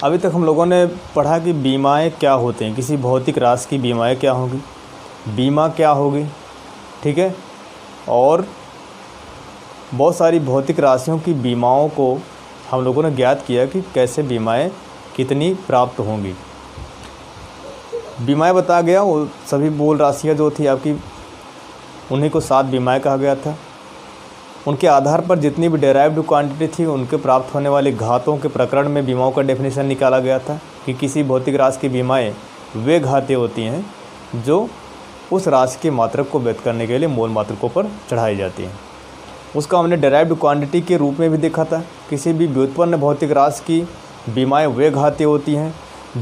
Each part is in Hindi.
अभी तक हम लोगों ने पढ़ा कि बीमाएं क्या होते हैं, किसी भौतिक राशि की बीमाएं क्या होंगी, बीमा क्या होगी, ठीक है। और बहुत सारी भौतिक राशियों की बीमाओं को हम लोगों ने ज्ञात किया कि कैसे बीमाएं कितनी प्राप्त होंगी। बीमाएं बता गया, वो सभी मूल राशियाँ जो थी आपकी, उन्हीं को 7 बीमाएं कहा गया था। उनके आधार पर जितनी भी डेराइव्ड क्वांटिटी थी, उनके प्राप्त होने वाले घातों के प्रकरण में बीमाओं का डेफिनेशन निकाला गया था कि किसी भौतिक राशि की बीमाएं वे घातें होती हैं जो उस राशि के मात्रक को व्यक्त करने के लिए मूल मात्रकों पर चढ़ाई जाती हैं। उसका हमने डेराइव्ड क्वांटिटी के रूप में भी देखा था। किसी भी व्युत्पन्न भौतिक राशि की बीमाएं वे घातें होती हैं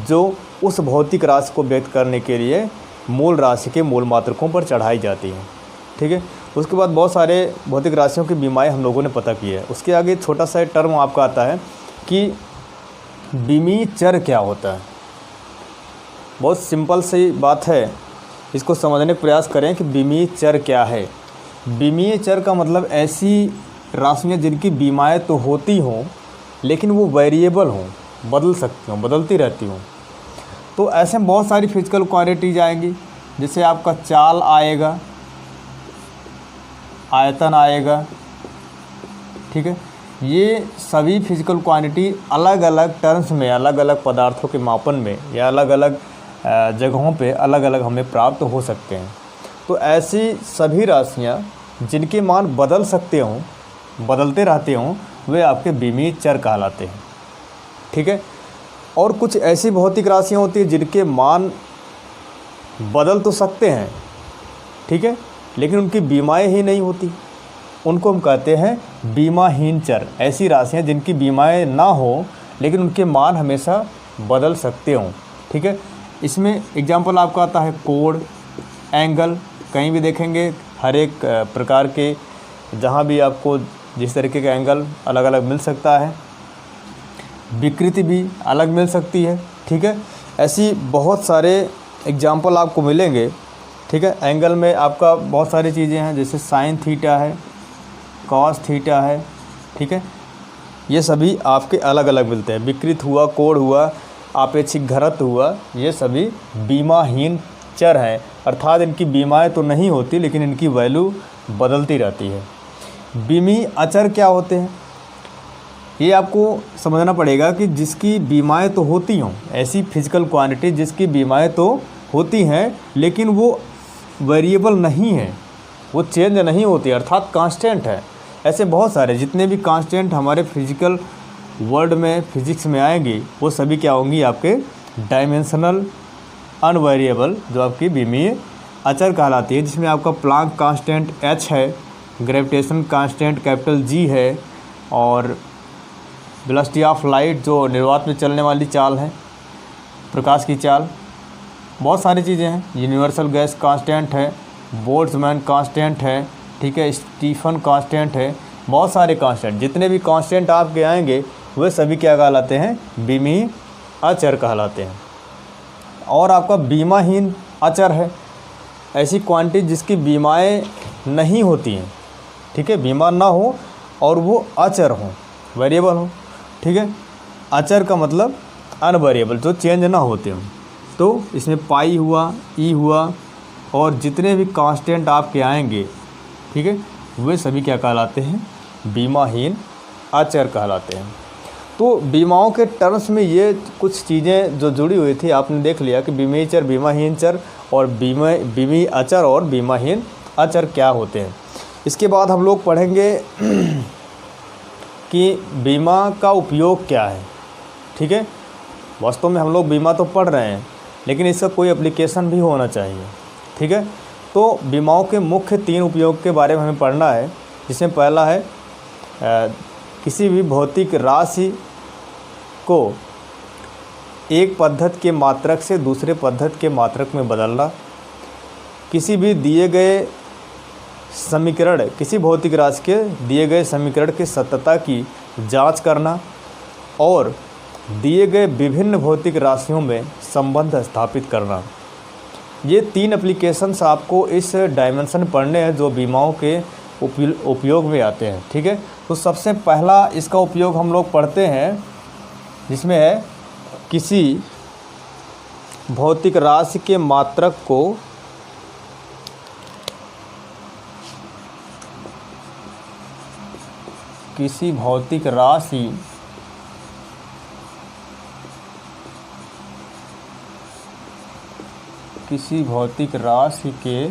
जो उस भौतिक राशि को व्यक्त करने के लिए मूल राशि के मूल मात्रकों पर चढ़ाई जाती हैं, ठीक है। उसके बाद बहुत सारे भौतिक राशियों की बीमाएं हम लोगों ने पता की है। उसके आगे छोटा सा टर्म आपका आता है कि बीमीय चर क्या होता है। बहुत सिंपल सी बात है, इसको समझने का प्रयास करें कि बीमीय चर क्या है। बीमीय चर का मतलब ऐसी राशियाँ जिनकी बीमाएं तो होती हों लेकिन वो वेरिएबल हों, बदल सकती हों, बदलती रहती हों। तो ऐसे बहुत सारी फिजिकल क्वांटिटीज आएंगी, जैसे आपका चाल आएगा, आयतन आएगा, ठीक है। ये सभी फिजिकल क्वांटिटी अलग अलग टर्म्स में, अलग अलग पदार्थों के मापन में या अलग अलग जगहों पे अलग अलग हमें प्राप्त हो सकते हैं। तो ऐसी सभी राशियाँ जिनके मान बदल सकते हों, बदलते रहते हों, वे आपके बीमीय चर कहलाते हैं, ठीक है। और कुछ ऐसी भौतिक राशियाँ होती हैं जिनके मान बदल तो सकते हैं, ठीक है, लेकिन उनकी बीमाएं ही नहीं होती, उनको हम कहते हैं बीमाहीन चर। ऐसी राशियाँ जिनकी बीमाएं ना हो लेकिन उनके मान हमेशा बदल सकते हों, ठीक है। इसमें एग्जाम्पल आपका आता है कोण, एंगल। कहीं भी देखेंगे हर एक प्रकार के, जहाँ भी आपको जिस तरीके का एंगल अलग अलग मिल सकता है, विकृति भी अलग मिल सकती है, ठीक है। ऐसी बहुत सारे एग्जाम्पल आपको मिलेंगे, ठीक है। एंगल में आपका बहुत सारी चीज़ें हैं, जैसे साइन थीटा है, कॉस थीटा है, ठीक है। ये सभी आपके अलग अलग मिलते हैं। विकृत हुआ, कोण हुआ, आपेक्षिक घनत्व हुआ, ये सभी बीमाहीन चर हैं, अर्थात इनकी बीमाएं तो नहीं होती लेकिन इनकी वैल्यू बदलती रहती है। बीमीय अचर क्या होते हैं, ये आपको समझना पड़ेगा कि जिसकी बीमाएं तो होती हों, ऐसी फिजिकल क्वांटिटी जिसकी बीमाएं तो होती हैं लेकिन वो वेरिएबल नहीं है, वो चेंज नहीं होती, अर्थात कांस्टेंट है। ऐसे बहुत सारे जितने भी कांस्टेंट हमारे फिजिकल वर्ल्ड में, फिजिक्स में आएंगी, वो सभी क्या होंगी, आपके डायमेंशनल अनवेरिएबल, जो आपकी बीमीय अचर कहलाती है। जिसमें आपका प्लांक कांस्टेंट h है, ग्रेविटेशन कांस्टेंट कैपिटल G है, और वेलोसिटी ऑफ लाइट जो निर्वात में चलने वाली चाल है, प्रकाश की चाल, बहुत सारी चीज़ें हैं। यूनिवर्सल गैस कांस्टेंट है, बोल्ट्जमैन कांस्टेंट है, ठीक है, स्टीफन कांस्टेंट है, बहुत सारे कांस्टेंट। जितने भी कांस्टेंट आपके आएंगे वे सभी क्या कहलाते हैं, बीमीय अचर कहलाते हैं। और आपका बीमाहीन अचर है ऐसी क्वांटिटी जिसकी बीमाएं नहीं होती हैं, ठीक है, बीमार ना हो और वो अचर हो, वेरिएबल हो, ठीक है। अचर का मतलब अनवेरिएबल, जो चेंज ना होते हों। तो इसमें पाई हुआ, ई हुआ, और जितने भी कांस्टेंट आपके आएंगे, ठीक है, वे सभी क्या कहलाते हैं, बीमाहीन अचर कहलाते हैं। तो बीमाओं के टर्म्स में ये कुछ चीज़ें जो जुड़ी हुई थी, आपने देख लिया कि बीमीय चर, बीमाहीन चर और बीमीय अचर और बीमाहीन अचर क्या होते हैं। इसके बाद हम लोग पढ़ेंगे कि बीमा का उपयोग क्या है, ठीक है। वास्तव में हम लोग बीमा तो पढ़ रहे हैं लेकिन इसका कोई एप्लीकेशन भी होना चाहिए, ठीक है। तो बीमाओं के मुख्य 3 उपयोग के बारे में हमें पढ़ना है, जिसमें पहला है किसी भी भौतिक राशि को एक पद्धति के मात्रक से दूसरे पद्धति के मात्रक में बदलना, किसी भी दिए गए समीकरण, किसी भौतिक राशि के दिए गए समीकरण की सत्यता की जांच करना, और दिए गए विभिन्न भौतिक राशियों में संबंध स्थापित करना। ये 3 एप्लीकेशंस आपको इस डायमेंशन पढ़ने हैं जो बीमाओं के उपयोग में आते हैं, ठीक है। तो सबसे पहला इसका उपयोग हम लोग पढ़ते हैं जिसमें है किसी भौतिक राशि के मात्रक को किसी भौतिक राशि के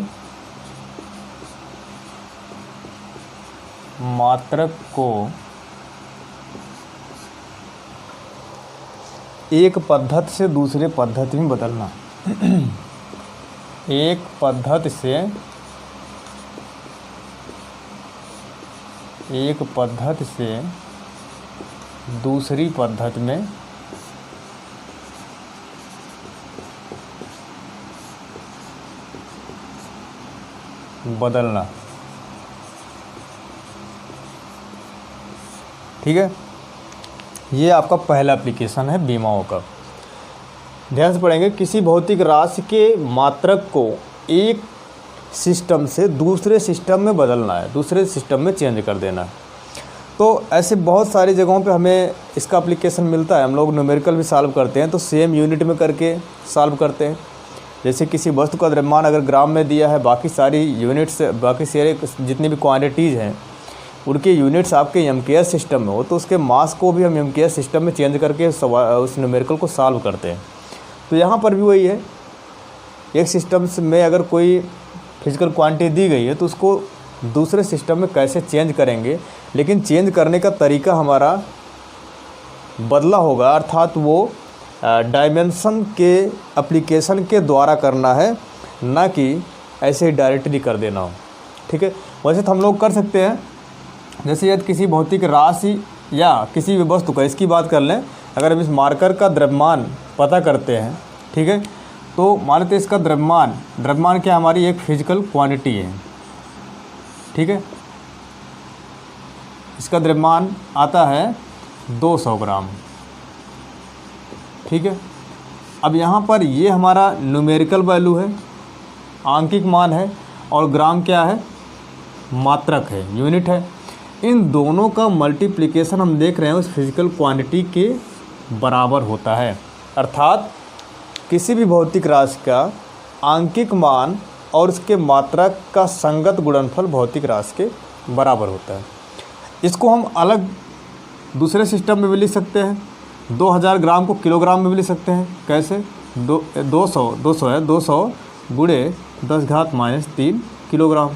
मात्रक को एक पद्धति से दूसरे पद्धति में बदलना एक पद्धति से दूसरी पद्धति में बदलना। ठीक है, ये आपका पहला एप्लीकेशन है बीमाओं का। ध्यान से पढ़ेंगे। किसी भौतिक राशि के मात्रक को एक सिस्टम से दूसरे सिस्टम में बदलना है, दूसरे सिस्टम में चेंज कर देना है। तो ऐसे बहुत सारी जगहों पे हमें इसका एप्लीकेशन मिलता है। हम लोग न्यूमेरिकल भी सॉल्व करते हैं तो सेम यूनिट में करके सॉल्व करते हैं। जैसे किसी वस्तु का द्रव्यमान अगर ग्राम में दिया है, बाकी सारी यूनिट्स, बाकी सारे जितनी भी क्वांटिटीज़ हैं उनके यूनिट्स आपके एमकेएस सिस्टम में हो, तो उसके मास को भी हम एमकेएस सिस्टम में चेंज करके उस न्यूमेरिकल को सॉल्व करते हैं। तो यहाँ पर भी वही है, एक सिस्टम में अगर कोई फिजिकल क्वांटिटी दी गई है तो उसको दूसरे सिस्टम में कैसे चेंज करेंगे, लेकिन चेंज करने का तरीका हमारा बदला होगा, अर्थात वो डायमेंशन के एप्लीकेशन के द्वारा करना है, ना कि ऐसे ही डायरेक्टली कर देना हो। ठीक है, वैसे तो हम लोग कर सकते हैं। जैसे यदि किसी भौतिक राशि या किसी भी वस्तु का, इसकी बात कर लें, अगर हम इस मार्कर का द्रव्यमान पता करते हैं, ठीक है, तो मान लेते हैं इसका द्रव्यमान क्या हमारी एक फिजिकल क्वांटिटी है। ठीक है, इसका द्रव्यमान आता है 200 ग्राम। ठीक है, अब यहाँ पर ये हमारा न्यूमेरिकल वैल्यू है, आंकिक मान है, और ग्राम क्या है, मात्रक है, यूनिट है। इन दोनों का मल्टीप्लिकेशन हम देख रहे हैं उस फिजिकल क्वांटिटी के बराबर होता है। अर्थात किसी भी भौतिक राशि का आंकिक मान और उसके मात्रक का संगत गुणनफल भौतिक राशि के बराबर होता है। इसको हम अलग दूसरे सिस्टम में भी लिख सकते हैं। 2000 ग्राम को किलोग्राम में भी लिख सकते हैं। कैसे? 200 है, 200 गुणे 10⁻³ किलोग्राम।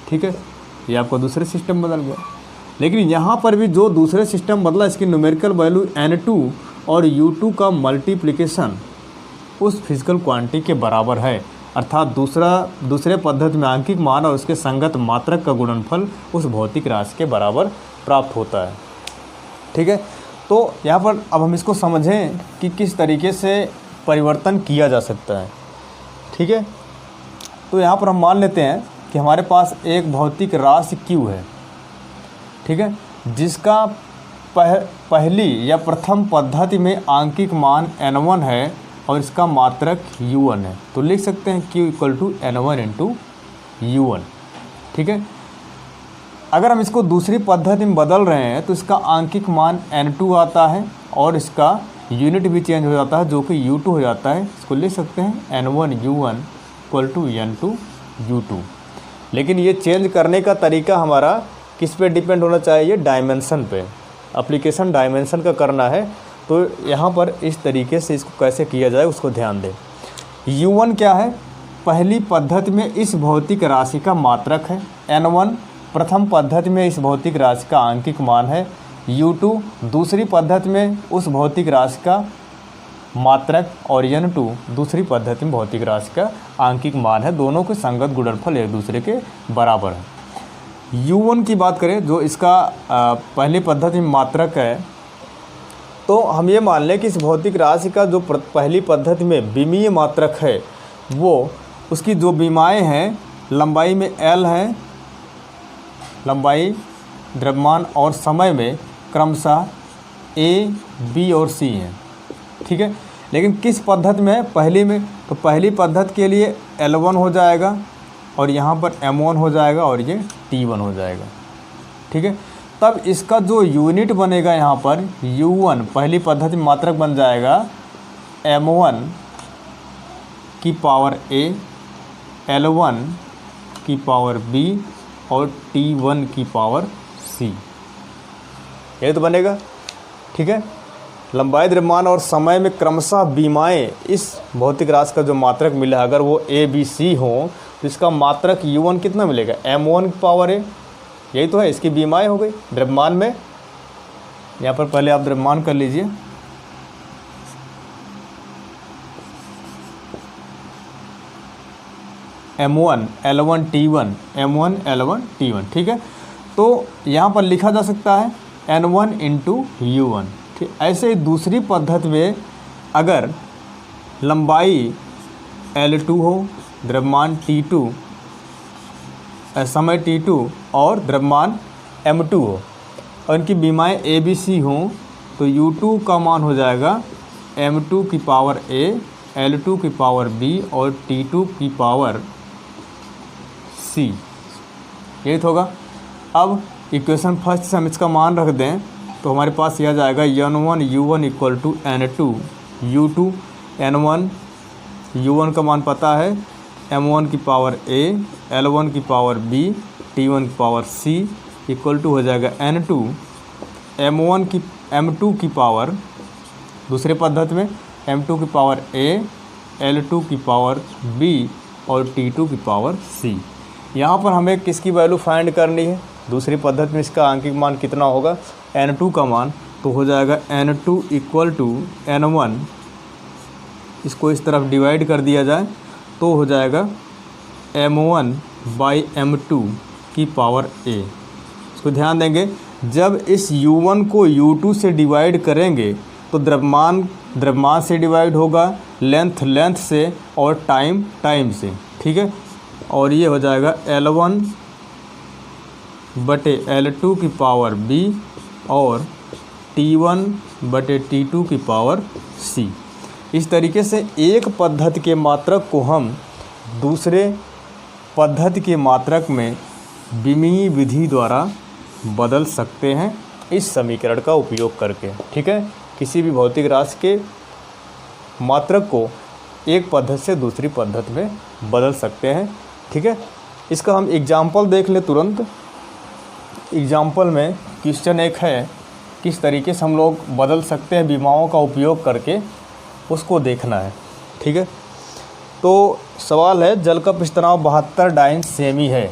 ठीक है, ये आपका दूसरे सिस्टम बदल गया। लेकिन यहाँ पर भी जो दूसरे सिस्टम बदला, इसकी न्यूमेरिकल वैल्यू N2 और U2 का मल्टीप्लिकेशन उस फिजिकल क्वांटिटी के बराबर है। अर्थात दूसरे पद्धति में आंकिक मान और उसके संगत मात्रक का गुणनफल उस भौतिक राशि के बराबर प्राप्त होता है। ठीक है, तो यहाँ पर अब हम इसको समझें कि किस तरीके से परिवर्तन किया जा सकता है। ठीक है, तो यहाँ पर हम मान लेते हैं कि हमारे पास एक भौतिक राशि Q है। ठीक है, जिसका पहली या प्रथम पद्धति में आंकिक मान N1 है और इसका मात्रक U1 है। तो लिख सकते हैं Q = N1 × U1। ठीक है, अगर हम इसको दूसरी पद्धति में बदल रहे हैं तो इसका आंकिक मान N2 आता है और इसका यूनिट भी चेंज हो जाता है, जो कि U2 हो जाता है। इसको लिख सकते हैं N1 U1 = N2 U2। लेकिन ये चेंज करने का तरीका हमारा किस पे डिपेंड होना चाहिए? डायमेंशन पे। एप्लीकेशन डायमेंशन का करना है, तो यहाँ पर इस तरीके से इसको कैसे किया जाए उसको ध्यान दें। U1 क्या है? पहली पद्धति में इस भौतिक राशि का मात्रक है। N1 प्रथम पद्धति में इस भौतिक राशि का आंकिक मान है। U2 दूसरी पद्धति में उस भौतिक राशि का मात्रक, और N2 दूसरी पद्धति में भौतिक राशि का आंकिक मान है। दोनों के संगत गुणनफल एक दूसरे के बराबर है। U1 की बात करें, जो इसका पहली पद्धति में मात्रक है, तो हम ये मान लें कि इस भौतिक राशि का जो पहली पद्धति में विमीय मात्रक है, वो उसकी जो विमाएँ हैं लंबाई में L हैं, लंबाई, द्रव्यमान और समय में क्रमशः A, B और C हैं। ठीक है, लेकिन किस पद्धति में है? पहली में। तो पहली पद्धति के लिए L1 हो जाएगा और यहाँ पर M1 हो जाएगा और ये T1 हो जाएगा। ठीक है, तब इसका जो यूनिट बनेगा यहाँ पर U1 पहली पद्धति में मात्रक बन जाएगा, m1 की पावर a, l1 की पावर b और t1 की पावर c, ये तो बनेगा। ठीक है, लंबाई, द्रव्यमान और समय में क्रमशः बीमाएँ इस भौतिक राशि का जो मात्रक मिला है, अगर वो a b c हो तो इसका मात्रक u1 कितना मिलेगा, m1 की पावर a, यही तो है, इसकी बीमाएँ हो गई। द्रव्यमान में यहाँ पर पहले आप द्रव्यमान कर लीजिए, m1 l1 t1, m1 l1 t1। ठीक है, तो यहाँ पर लिखा जा सकता है n1 इंटू u1। ठीक, ऐसे ही दूसरी पद्धति में अगर लंबाई l2 हो, द्रव्यमान t2, समय t2 और द्रव्यमान m2 हो और इनकी बीमाएँ a b c हों तो u2 का मान हो जाएगा m2 की पावर a, l2 की पावर b और t2 की पावर c, यही तो होगा। अब इक्वेशन फर्स्ट से हम इसका मान रख दें तो हमारे पास यह जाएगा n1 u1 equal to n2 u2, n1 u1 का मान पता है, m1 की पावर a, l1 की पावर b, t1 की पावर c इक्वल टू हो जाएगा n2 m2 की पावर, दूसरे पद्धति में m2 की पावर a, l2 की पावर b और t2 की पावर c। यहाँ पर हमें किसकी वैल्यू फाइंड करनी है, दूसरी पद्धति में इसका आंकिक मान कितना होगा, n2 का मान, तो हो जाएगा n2 इक्वल टू n1, इसको इस तरफ डिवाइड कर दिया जाए तो हो जाएगा m1 बाई m2 की पावर a। इसको ध्यान देंगे, जब इस u1 को u2 से डिवाइड करेंगे तो द्रव्यमान से डिवाइड होगा, लेंथ से और टाइम से। ठीक है, और ये हो जाएगा l1 बटे l2 की पावर b और t1 बटे t2 की पावर c। इस तरीके से एक पद्धति के मात्रक को हम दूसरे पद्धति के मात्रक में बीमीय विधि द्वारा बदल सकते हैं इस समीकरण का उपयोग करके। ठीक है, किसी भी भौतिक राशि के मात्रक को एक पद्धति से दूसरी पद्धति में बदल सकते हैं। ठीक है, इसका हम एग्जाम्पल देख लें तुरंत। एग्जाम्पल में क्वेश्चन एक है, किस तरीके से हम लोग बदल सकते हैं बीमाओं का उपयोग करके, उसको देखना है। ठीक है, तो सवाल है जल का पृष्ठ तनाव 72 डाइन सेमी है।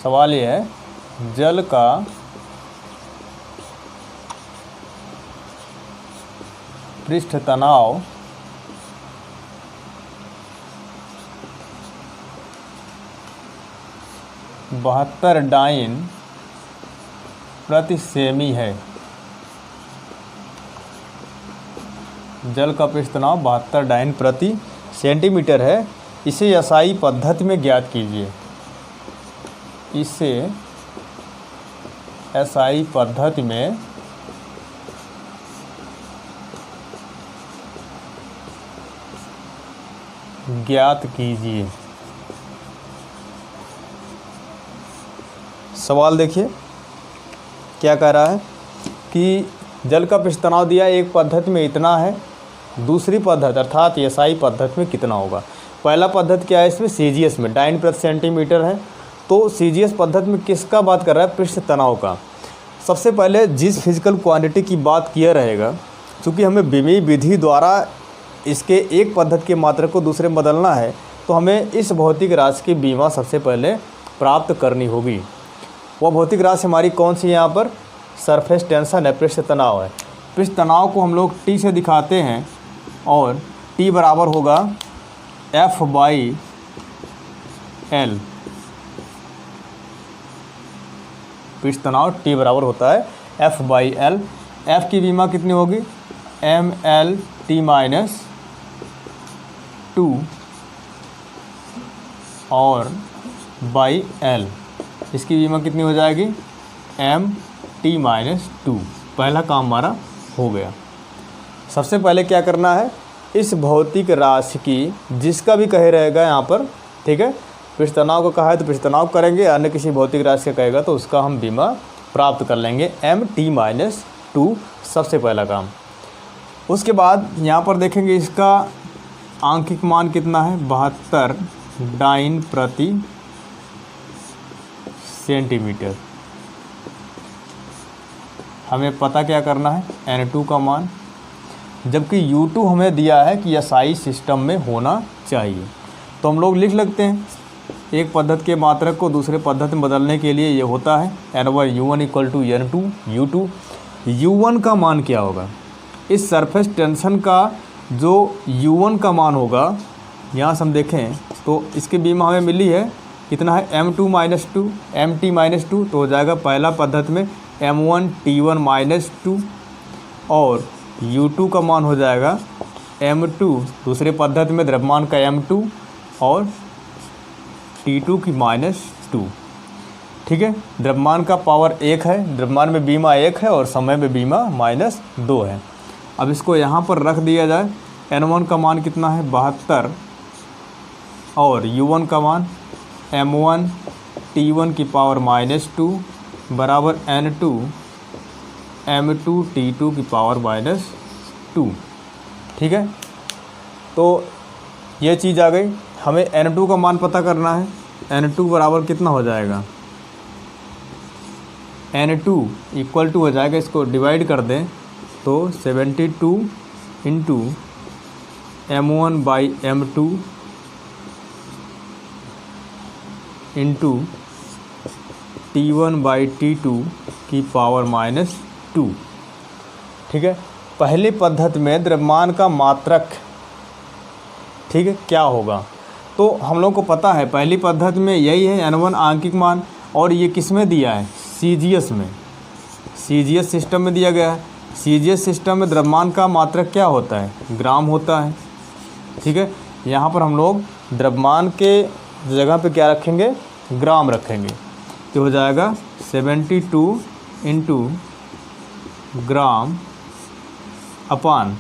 सवाल ये है जल का पृष्ठ तनाव 72 डाइन प्रति सेमी है। जल का पृष्ठ तनाव 72 डाइन प्रति सेंटीमीटर है। इसे एसआई पद्धति में ज्ञात कीजिए। इसे एसआई पद्धति में ज्ञात कीजिए। सवाल देखिए क्या कह रहा है कि जल का पृष्ठ तनाव दिया एक पद्धति में इतना है, दूसरी पद्धति अर्थात एसआई पद्धति में कितना होगा। पहला पद्धति क्या है, इसमें सीजीएस में डाइन प्रति सेंटीमीटर है, तो सीजीएस पद्धति में किसका बात कर रहा है, पृष्ठ तनाव का। सबसे पहले जिस फिजिकल क्वांटिटी की बात किया रहेगा, चूँकि हमें बीमीय विधि द्वारा इसके एक पद्धति के मात्रक को दूसरे में बदलना है, तो हमें इस भौतिक राशि की बीमा सबसे पहले प्राप्त करनी होगी। वह भौतिक राशि हमारी कौन सी यहाँ पर, सरफेस टेंशन है, पृष्ठ तनाव है। पृष्ठ तनाव को हम लोग टी से दिखाते हैं और टी बराबर होगा F बाई एल। पृष्ठ तनाव टी बराबर होता है F बाई एल। F की बीमा कितनी होगी, ML T माइनस 2 और बाई एल, इसकी बीमा कितनी हो जाएगी, M T माइनस 2। पहला काम हमारा हो गया। सबसे पहले क्या करना है, इस भौतिक राशि की जिसका भी कहे रहेगा यहाँ पर, ठीक है, पृष्ठ तनाव को कहा है तो पृष्ठ तनाव करेंगे, अन्य किसी भौतिक राशि का कहेगा तो उसका हम बीमा प्राप्त कर लेंगे। M T माइनस 2 सबसे पहला काम। उसके बाद यहाँ पर देखेंगे इसका आंकिक मान कितना है, 72 डाइन प्रति सेंटीमीटर। हमें पता क्या करना है, N2 का मान, जबकि U2 हमें दिया है कि SI सिस्टम में होना चाहिए। तो हम लोग लिख लगते हैं, एक पद्धति के मात्रक को दूसरे पद्धति में बदलने के लिए ये होता है N1 equal to N2 U2। U1 का मान क्या होगा, इस सरफेस टेंशन का जो U1 का मान होगा, यहाँ से हम देखें तो इसकी बीमा हमें मिली है कितना है, M2 माइनस 2 MT माइनस 2, तो हो जाएगा पहला पद्धति में M1 T1 माइनस 2 और U2 का मान हो जाएगा M2 दूसरे पद्धति में द्रव्यमान का M2 और T2 की माइनस 2। ठीक है, द्रव्यमान का पावर 1 है, द्रव्यमान में बीमा 1 है और समय में बीमा माइनस 2 है। अब इसको यहाँ पर रख दिया जाए, N1 का मान कितना है 72 और U1 का मान M1 T1 की पावर माइनस 2 बराबर N2 M2 T2 की पावर माइनस 2। ठीक है, तो ये चीज़ आ गई। हमें N2 का मान पता करना है, N2 बराबर कितना हो जाएगा, N2 इक्वल टू हो जाएगा, इसको डिवाइड कर दें तो 72 into M1 by M2 into T1 by T2 की पावर माइनस 2। ठीक है, पहली पद्धति में द्रव्यमान का मात्रक, ठीक है, क्या होगा, तो हम लोग को पता है पहली पद्धति में यही है N1 आंकिक मान, और ये किस में दिया है, CGS में, CGS सिस्टम में दिया गया है। CGS सिस्टम में द्रव्यमान का मात्रक क्या होता है, ग्राम होता है। ठीक है, यहाँ पर हम लोग द्रव्यमान के जगह पे क्या रखेंगे, ग्राम रखेंगे, तो हो जाएगा 72 इंटू ग्राम अपान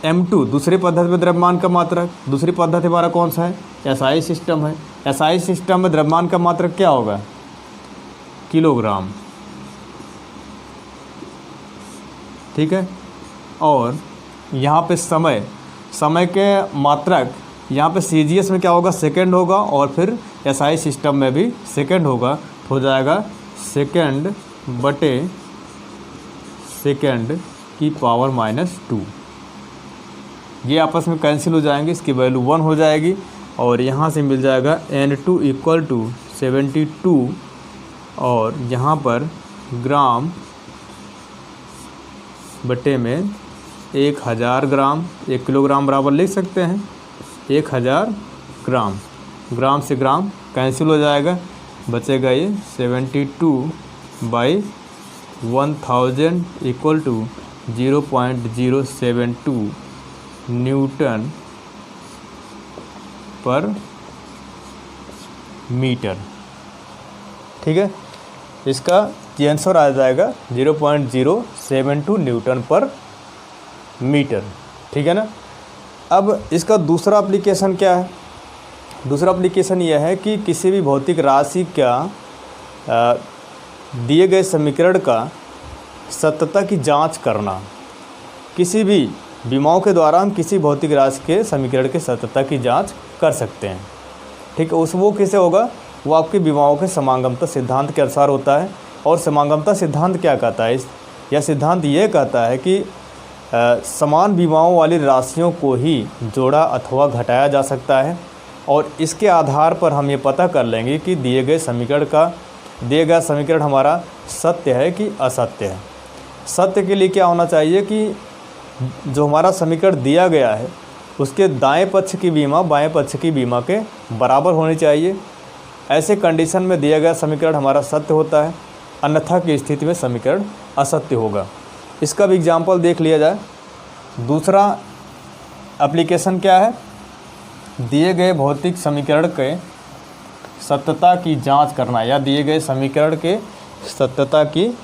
M2 दूसरी पद्धति में द्रव्यमान का मात्रक, दूसरी पद्धति हमारा कौन सा है, SI सिस्टम है। SI सिस्टम में द्रव्यमान का मात्रक क्या होगा, किलोग्राम। ठीक है, और यहाँ पे समय के मात्रक, यहाँ पे CGS में क्या होगा, सेकंड होगा, और फिर SI सिस्टम में भी सेकंड होगा, तो हो जाएगा सेकंड बटे सेकंड की पावर माइनस 2। ये आपस में कैंसिल हो जाएंगे, इसकी वैल्यू 1 हो जाएगी, और यहाँ से मिल जाएगा N2 इक्वल टू 72 और यहाँ पर ग्राम बटे में 1000 ग्राम, 1 किलोग्राम बराबर लिख सकते हैं 1000 ग्राम, ग्राम से ग्राम कैंसिल हो जाएगा, बचेगा ये 72 बाई 1000 इक्वल टू 0.072 न्यूटन पर मीटर। ठीक है, इसका ये आंसर आ जाएगा 0.072 न्यूटन पर मीटर। ठीक है ना। अब इसका दूसरा एप्लीकेशन क्या है, दूसरा एप्लीकेशन यह है कि किसी भी भौतिक राशि का दिए गए समीकरण का सत्यता की जांच करना। किसी भी विमाओं के द्वारा हम किसी भौतिक राशि के समीकरण के सत्यता की जांच कर सकते हैं। ठीक है, वो कैसे होगा, वो आपके विमाओं के समागमता सिद्धांत के अनुसार होता है। और समागमता सिद्धांत क्या कहता है, यह सिद्धांत ये कहता है कि समान विमाओं वाली राशियों को ही जोड़ा अथवा घटाया जा सकता है, और इसके आधार पर हम ये पता कर लेंगे कि दिए गया समीकरण हमारा सत्य है कि असत्य है। सत्य के लिए क्या होना चाहिए कि जो हमारा समीकरण दिया गया है उसके दाएं पक्ष की बीमा बाएं पक्ष की बीमा के बराबर होनी चाहिए। ऐसे कंडीशन में दिया गया समीकरण हमारा सत्य होता है, अन्यथा की स्थिति में समीकरण असत्य होगा। इसका भी एग्जाम्पल देख लिया जाए। दूसरा एप्लीकेशन क्या है, दिए गए भौतिक समीकरण के सत्यता की जांच करना, या दिए गए समीकरण के सत्यता की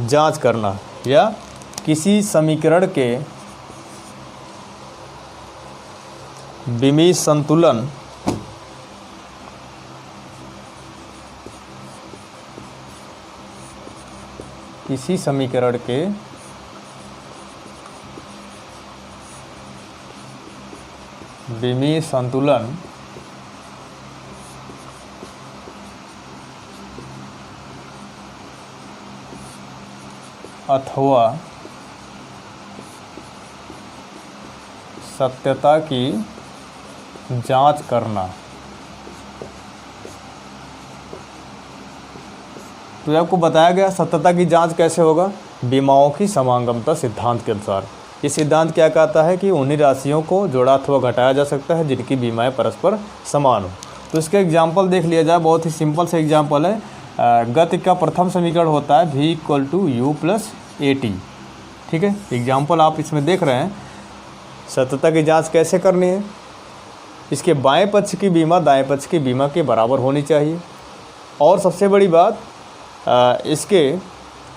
जांच करना, या किसी समीकरण के विमीय संतुलन किसी समीकरण के बीमीय संतुलन अथवा सत्यता की जांच करना। तो आपको बताया गया सत्यता की जांच कैसे होगा, बीमाओं की समागमता सिद्धांत के अनुसार। ये सिद्धांत क्या कहता है कि उन्हीं राशियों को जोड़ा अथवा घटाया जा सकता है जिनकी बीमाएं परस्पर समान हो। तो इसका एग्जाम्पल देख लिया जाए, बहुत ही सिंपल से एग्जाम्पल है। गति का प्रथम समीकरण होता है v = u + at। ठीक है, एग्जाम्पल आप इसमें देख रहे हैं। सत्यता की जांच कैसे करनी है, इसके बाएं पक्ष की बीमा दाएं पक्ष की बीमा के बराबर होनी चाहिए। और सबसे बड़ी बात, इसके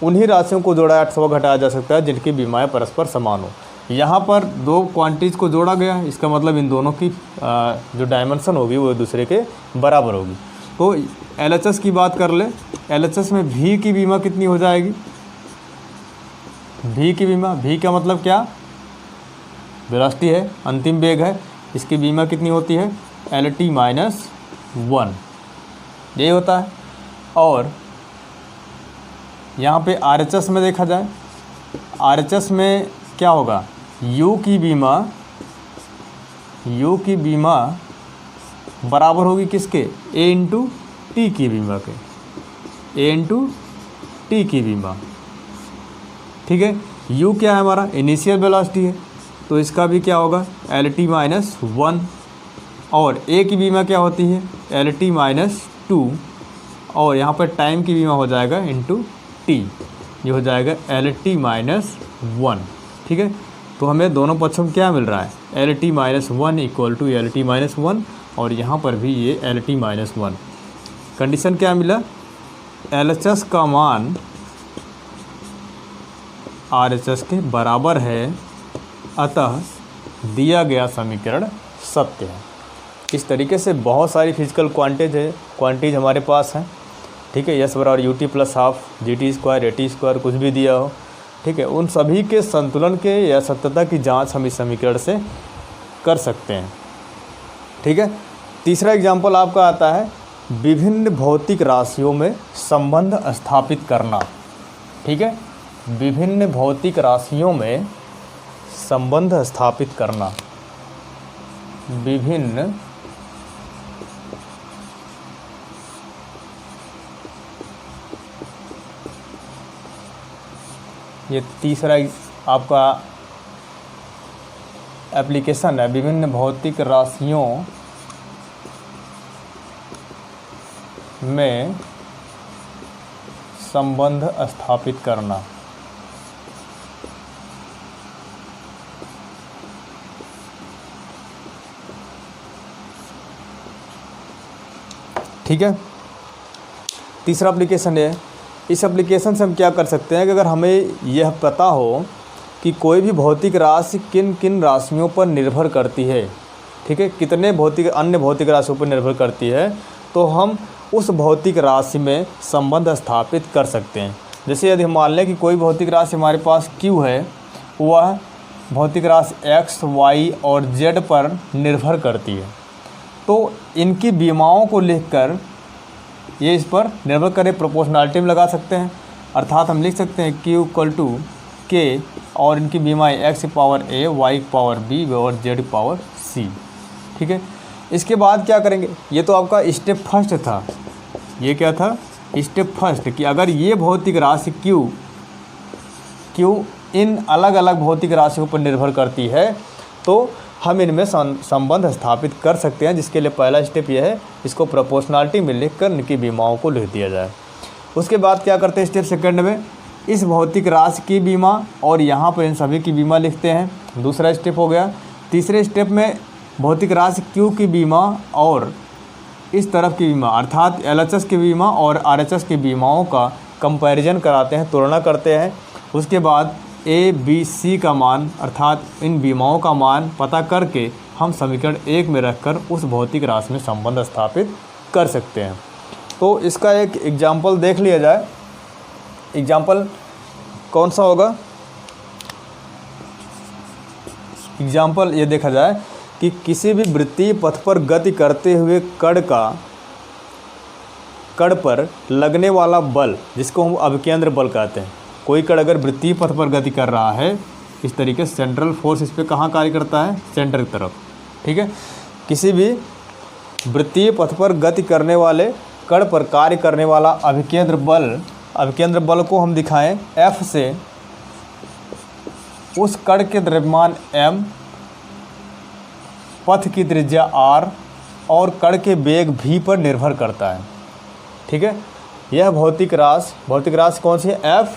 उन्हीं राशियों को जोड़ा अथवा घटाया जा सकता है जिनकी बीमाएं परस्पर समान हो। यहाँ पर दो क्वांटिटीज़ को जोड़ा गया, इसका मतलब इन दोनों की जो डायमेंशन होगी वो एक दूसरे के बराबर होगी। तो LHS की बात कर ले, LHS में V की बीमा कितनी हो जाएगी, V की बीमा, V का मतलब क्या, वेलोसिटी है, अंतिम वेग है, इसकी बीमा कितनी होती है LT - 1, यही होता है। और यहाँ पे RHS में देखा जाए, RHS में क्या होगा, U की बीमा बराबर होगी किसके, A × T की बीमा के, A × T की बीमा। ठीक है, U क्या है हमारा, इनिशियल वेलोसिटी है, तो इसका भी क्या होगा LT - 1। और A की बीमा क्या होती है LT - 2, और यहाँ पर टाइम की बीमा हो जाएगा × T, ये हो जाएगा LT - 1। ठीक है, तो हमें दोनों पक्षों में क्या मिल रहा है, LT - 1 = LT - 1, और यहाँ पर भी ये LT - 1। कंडीशन क्या मिला, LHS का मान RHS के बराबर है, अतः दिया गया समीकरण सत्य है। इस तरीके से बहुत सारी फिजिकल क्वांटिटीज हमारे पास हैं। ठीक है, S = UT + ½ GT² AT² कुछ भी दिया हो, ठीक है, उन सभी के संतुलन के या सत्यता की जांच हम इस समीकरण से कर सकते हैं। ठीक है, तीसरा एग्जाम्पल आपका आता है विभिन्न भौतिक राशियों में संबंध स्थापित करना। ठीक है, विभिन्न भौतिक राशियों में संबंध स्थापित करना, विभिन्न ये तीसरा आपका एप्लीकेशन है, विभिन्न भौतिक राशियों में संबंध स्थापित करना। ठीक है, तीसरा एप्लीकेशन है। इस एप्लीकेशन से हम क्या कर सकते हैं कि अगर हमें यह पता हो कि कोई भी भौतिक राशि किन किन राशियों पर निर्भर करती है, ठीक है, कितने अन्य भौतिक राशियों पर निर्भर करती है, तो हम उस भौतिक राशि में संबंध स्थापित कर सकते हैं। जैसे यदि हम मान लें कि कोई भौतिक राशि हमारे पास Q है, वह भौतिक राशि X, Y और Z पर निर्भर करती है, तो इनकी बीमाओं को लिखकर ये इस पर निर्भर करे प्रोपोर्शनलिटी में लगा सकते हैं। अर्थात हम लिख सकते हैं Q = K और इनकी बीमाएँ X⁴A, Y⁴B और Z⁴C। ठीक है, इसके बाद क्या करेंगे, ये तो आपका स्टेप फर्स्ट था। ये क्या था, स्टेप फर्स्ट, कि अगर ये भौतिक राशि Q इन अलग अलग भौतिक राशियों पर निर्भर करती है तो हम इनमें संबंध स्थापित कर सकते हैं, जिसके लिए पहला स्टेप यह है, इसको प्रोपोर्शनलिटी में लिखकर इनकी बीमाओं को लिख दिया जाए। उसके बाद क्या करते हैं, स्टेप सेकंड में इस भौतिक राशि की बीमा और यहाँ पर इन सभी की बीमा लिखते हैं, दूसरा स्टेप हो गया। तीसरे स्टेप में भौतिक राशि Q की बीमा और इस तरफ की बीमा अर्थात LHS की बीमा और RHS की बीमाओं का कंपैरिजन कराते हैं, तुलना करते हैं। उसके बाद A, B, C का मान अर्थात इन बीमाओं का मान पता करके हम समीकरण 1 में रखकर उस भौतिक राशि में संबंध स्थापित कर सकते हैं। तो इसका एक एग्जाम्पल देख लिया जाए। एग्जाम्पल कौन सा होगा, एग्जाम्पल ये देखा जाए कि किसी भी वृत्तीय पथ पर गति करते हुए कण पर लगने वाला बल, जिसको हम अभिकेंद्र बल कहते हैं। कोई कण अगर वृत्तीय पथ पर गति कर रहा है, इस तरीके से सेंट्रल फोर्स इस पर कहाँ कार्य करता है, सेंटर की तरफ। ठीक है, किसी भी वृत्तीय पथ पर गति करने वाले कण पर कार्य करने वाला अभिकेंद्र बल को हम दिखाएं F से उस कण के द्रव्यमान m, पथ की त्रिज्या r और कण के वेग v पर निर्भर करता है। ठीक है, यह भौतिक राशि कौन सी है, F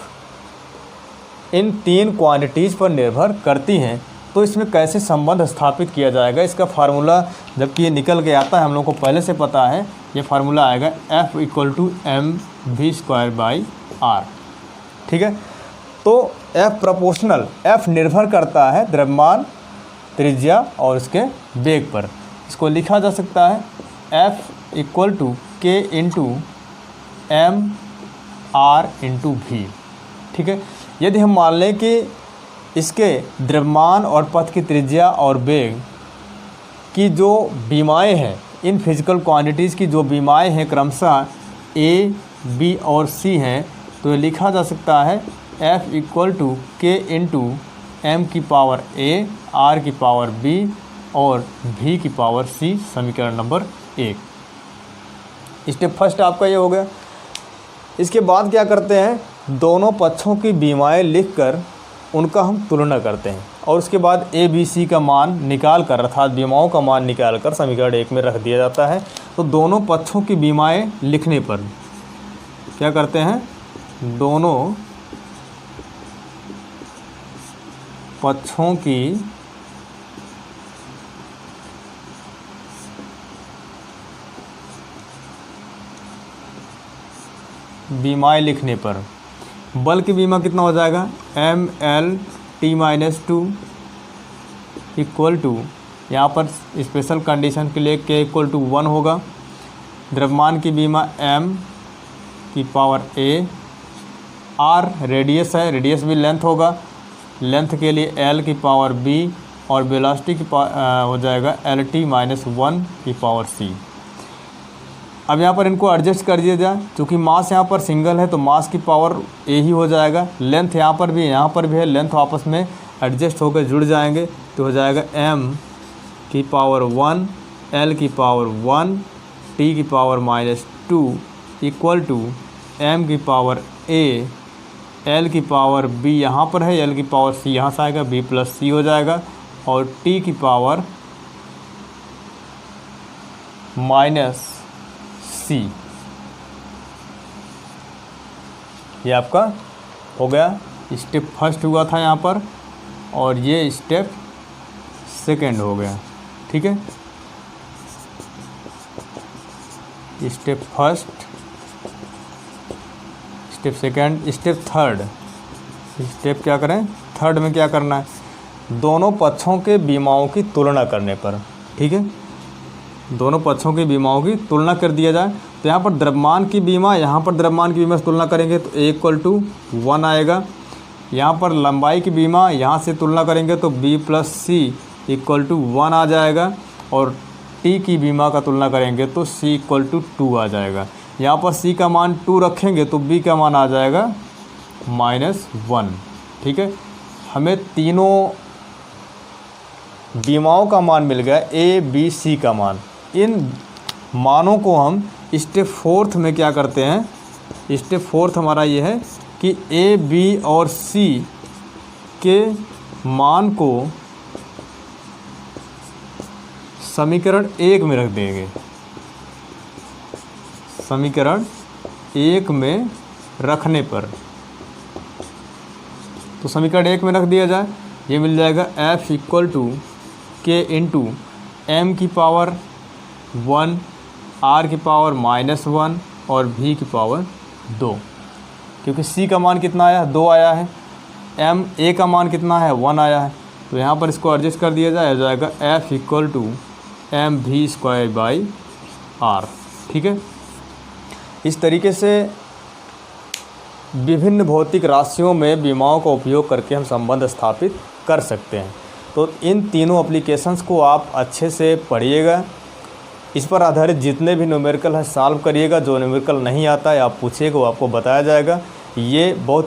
इन 3 क्वांटिटीज़ पर निर्भर करती हैं। तो इसमें कैसे संबंध स्थापित किया जाएगा, इसका फार्मूला जबकि ये निकल के आता है, हम लोग को पहले से पता है, ये फार्मूला आएगा F = mv²/r। ठीक है, तो F प्रोपोर्शनल, F निर्भर करता है द्रव्यमान, त्रिज्या और इसके वेग पर। इसको लिखा जा सकता है F = k × m/r × v। ठीक है, यदि हम मान लें कि इसके द्रव्यमान और पथ की त्रिज्या और वेग की जो बीमाएँ हैं, इन फिजिकल क्वांटिटीज़ की जो बीमाएँ हैं क्रमशः A, B और C हैं, तो ये लिखा जा सकता है F = k × m⁴A, r⁴B और v⁴C, समीकरण नंबर 1। स्टेप फर्स्ट आपका ये हो गया। इसके बाद क्या करते हैं, दोनों पक्षों की बीमाएँ लिखकर उनका हम तुलना करते हैं और उसके बाद A, B, C का मान निकाल कर, अर्थात बीमाओं का मान निकाल कर समीकरण 1 में रख दिया जाता है। तो दोनों पक्षों की बीमाएँ लिखने पर क्या करते हैं, दोनों पक्षों की बीमाएँ लिखने पर बल की बीमा कितना हो जाएगा, mL/t-2 = यहाँ पर स्पेशल कंडीशन के लिए k = 1 होगा। द्रव्यमान की बीमा m⁴A, r रेडियस है, रेडियस भी लेंथ होगा, लेंथ के लिए l⁴B और वेलोसिटी की हो जाएगा Lt-1⁴C। अब यहाँ पर इनको एडजस्ट कर दिया जाए, चूँकि मास यहाँ पर सिंगल है तो मास की पावर A ही हो जाएगा। लेंथ यहाँ पर भी है, लेंथ आपस में एडजस्ट होकर जुड़ जाएंगे तो हो जाएगा m⁴1 l⁴1 t⁻⁻2 m⁴A l⁴B यहाँ पर है, l⁴C यहाँ से आएगा, B + C हो जाएगा और t⁻⁻C ये आपका हो गया। स्टेप फर्स्ट हुआ था यहाँ पर और ये स्टेप सेकंड हो गया। ठीक है, step first, step second, step third. Step क्या करें, थर्ड में क्या करना है, दोनों पक्षों के बीमाओं की तुलना करने पर। ठीक है, दोनों पक्षों की बीमाओं की तुलना कर दिया जाए तो यहाँ पर द्रव्यमान की बीमा, यहाँ पर द्रव्यमान की बीमा से तुलना करेंगे तो A = 1 आएगा। यहाँ पर लंबाई की बीमा, यहाँ से तुलना करेंगे तो B + C = 1 आ जाएगा और T की बीमा का तुलना करेंगे तो C = 2 आ जाएगा। यहाँ पर C का मान 2 रखेंगे तो B का मान आ जाएगा -1। ठीक है, हमें तीनों बीमाओं का मान मिल गया, A, B, C का मान। इन मानों को हम स्टेप फोर्थ में क्या करते हैं, स्टेप फोर्थ हमारा ये है कि A, B और C के मान को समीकरण 1 में रख देंगे। समीकरण 1 में रखने पर तो समीकरण 1 में रख दिया जाए, ये मिल जाएगा F = k × m⁴1 r⁻−1 और v⁴2। क्योंकि C का मान कितना आया, 2 आया है, A का मान कितना है, 1 आया है, तो यहाँ पर इसको एडजस्ट कर दिया जाए, हो जाएगा F = mv²/r। ठीक है, इस तरीके से विभिन्न भौतिक राशियों में बीमाओं का उपयोग करके हम संबंध स्थापित कर सकते हैं। तो इन तीनों एप्लीकेशंस को आप अच्छे से पढ़िएगा, इस पर आधारित जितने भी न्यूमेरिकल है सॉल्व करिएगा। जो न्यूमेरिकल नहीं आता है आप पूछिएगा, वो आपको बताया जाएगा। ये बहुत